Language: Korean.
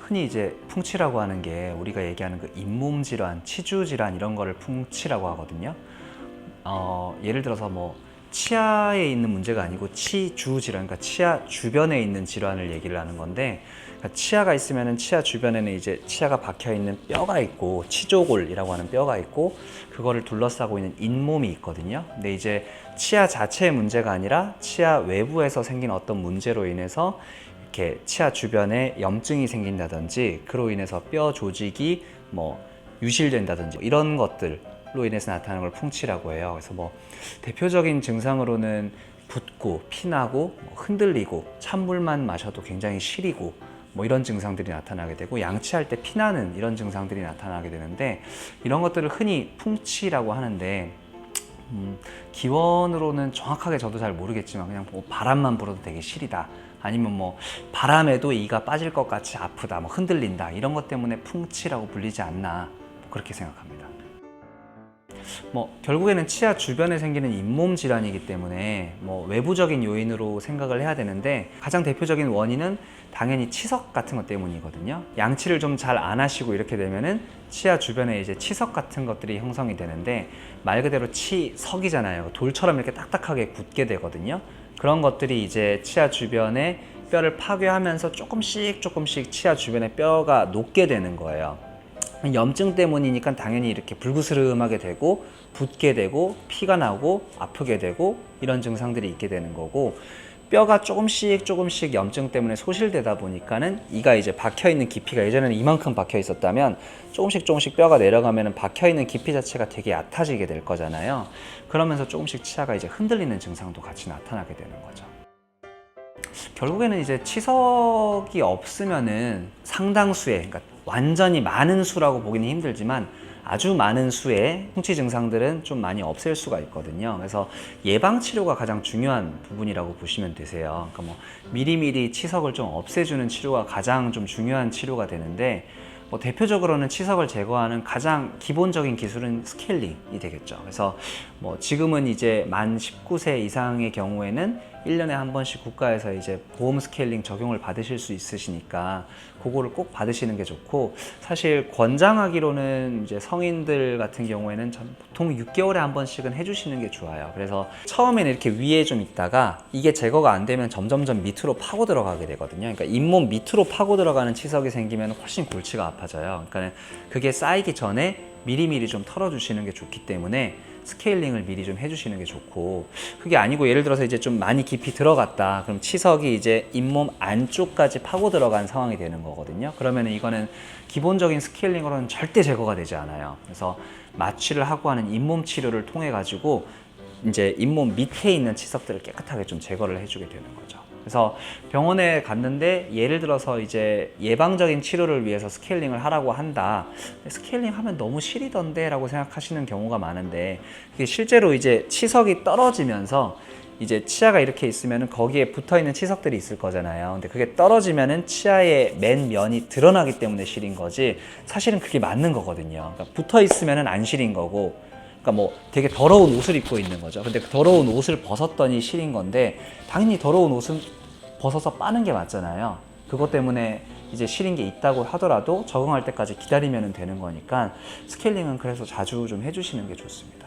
흔히 이제 풍치라고 하는 게 우리가 얘기하는 그 잇몸 질환, 치주 질환 이런 거를 풍치라고 하거든요. 예를 들어서 뭐 치아에 있는 문제가 아니고 치주 질환, 그러니까 치아 주변에 있는 질환을 얘기를 하는 건데, 그러니까 치아가 있으면은 치아 주변에는 이제 치아가 박혀 있는 뼈가 있고 치조골이라고 하는 뼈가 있고 그거를 둘러싸고 있는 잇몸이 있거든요. 근데 이제 치아 자체의 문제가 아니라 치아 외부에서 생긴 어떤 문제로 인해서 이렇게 치아 주변에 염증이 생긴다든지 그로 인해서 뼈 조직이 뭐 유실된다든지 이런 것들로 인해서 나타나는 걸 풍치라고 해요. 그래서 뭐 대표적인 증상으로는 붓고 피나고 흔들리고 찬물만 마셔도 굉장히 시리고 뭐 이런 증상들이 나타나게 되고, 양치할 때 피나는 이런 증상들이 나타나게 되는데, 이런 것들을 흔히 풍치라고 하는데 기원으로는 정확하게 저도 잘 모르겠지만 그냥 뭐 바람만 불어도 되게 시리다, 아니면 뭐 바람에도 이가 빠질 것 같이 아프다, 뭐 흔들린다, 이런 것 때문에 풍치라고 불리지 않나, 그렇게 생각합니다. 뭐 결국에는 치아 주변에 생기는 잇몸 질환이기 때문에 뭐 외부적인 요인으로 생각을 해야 되는데, 가장 대표적인 원인은 당연히 치석 같은 것 때문이거든요. 양치를 좀 잘 안 하시고 이렇게 되면은 치아 주변에 이제 치석 같은 것들이 형성이 되는데, 말 그대로 치석이잖아요. 돌처럼 이렇게 딱딱하게 굳게 되거든요. 그런 것들이 이제 치아 주변에 뼈를 파괴하면서 조금씩 치아 주변에 뼈가 녹게 되는 거예요. 염증 때문이니까 당연히 이렇게 불그스름하게 되고 붓게 되고 피가 나고 아프게 되고 이런 증상들이 있게 되는 거고, 뼈가 조금씩 염증 때문에 소실되다 보니까는 이가 이제 박혀 있는 깊이가 예전에는 이만큼 박혀 있었다면 조금씩 뼈가 내려가면은 박혀 있는 깊이 자체가 되게 얕아지게 될 거잖아요. 그러면서 조금씩 치아가 이제 흔들리는 증상도 같이 나타나게 되는 거죠. 결국에는 이제 치석이 없으면은 상당수의, 그러니까 완전히 많은 수라고 보기는 힘들지만 아주 많은 수의 풍치 증상들은 좀 많이 없앨 수가 있거든요. 그래서 예방 치료가 가장 중요한 부분이라고 보시면 되세요. 그러니까 뭐 미리미리 치석을 좀 없애주는 치료가 가장 좀 중요한 치료가 되는데, 뭐 대표적으로는 치석을 제거하는 가장 기본적인 기술은 스케일링이 되겠죠. 그래서 뭐 지금은 이제 만 19세 이상의 경우에는 1년에 한 번씩 국가에서 이제 보험 스케일링 적용을 받으실 수 있으시니까 그거를 꼭 받으시는 게 좋고, 사실 권장하기로는 이제 성인들 같은 경우에는 보통 6개월에 한 번씩은 해주시는 게 좋아요. 그래서 처음에는 이렇게 위에 좀 있다가 이게 제거가 안 되면 점점 밑으로 파고 들어가게 되거든요. 그러니까 잇몸 밑으로 파고 들어가는 치석이 생기면 훨씬 골치가 아파져요. 그러니까 그게 쌓이기 전에 미리미리 좀 털어주시는 게 좋기 때문에 스케일링을 미리 좀 해주시는 게 좋고, 그게 아니고 예를 들어서 이제 좀 많이 깊이 들어갔다, 그럼 치석이 이제 잇몸 안쪽까지 파고 들어간 상황이 되는 거거든요. 그러면 이거는 기본적인 스케일링으로는 절대 제거가 되지 않아요. 그래서 마취를 하고 하는 잇몸 치료를 통해 가지고 이제 잇몸 밑에 있는 치석들을 깨끗하게 좀 제거를 해주게 되는 거죠. 그래서 병원에 갔는데 예를 들어서 이제 예방적인 치료를 위해서 스케일링을 하라고 한다. 스케일링 하면 너무 시리던데 라고 생각하시는 경우가 많은데, 그게 실제로 이제 치석이 떨어지면서 이제 치아가 이렇게 있으면 거기에 붙어 있는 치석들이 있을 거잖아요. 근데 그게 떨어지면은 치아의 맨 면이 드러나기 때문에 시린 거지, 사실은 그게 맞는 거거든요. 그러니까 붙어 있으면은 안 시린 거고, 그러니까 뭐 되게 더러운 옷을 입고 있는 거죠. 근데 그 더러운 옷을 벗었더니 시린 건데, 당연히 더러운 옷은 벗어서 빠는 게 맞잖아요. 그것 때문에 이제 시린 게 있다고 하더라도 적응할 때까지 기다리면 되는 거니까 스케일링은 그래서 자주 좀 해주시는 게 좋습니다.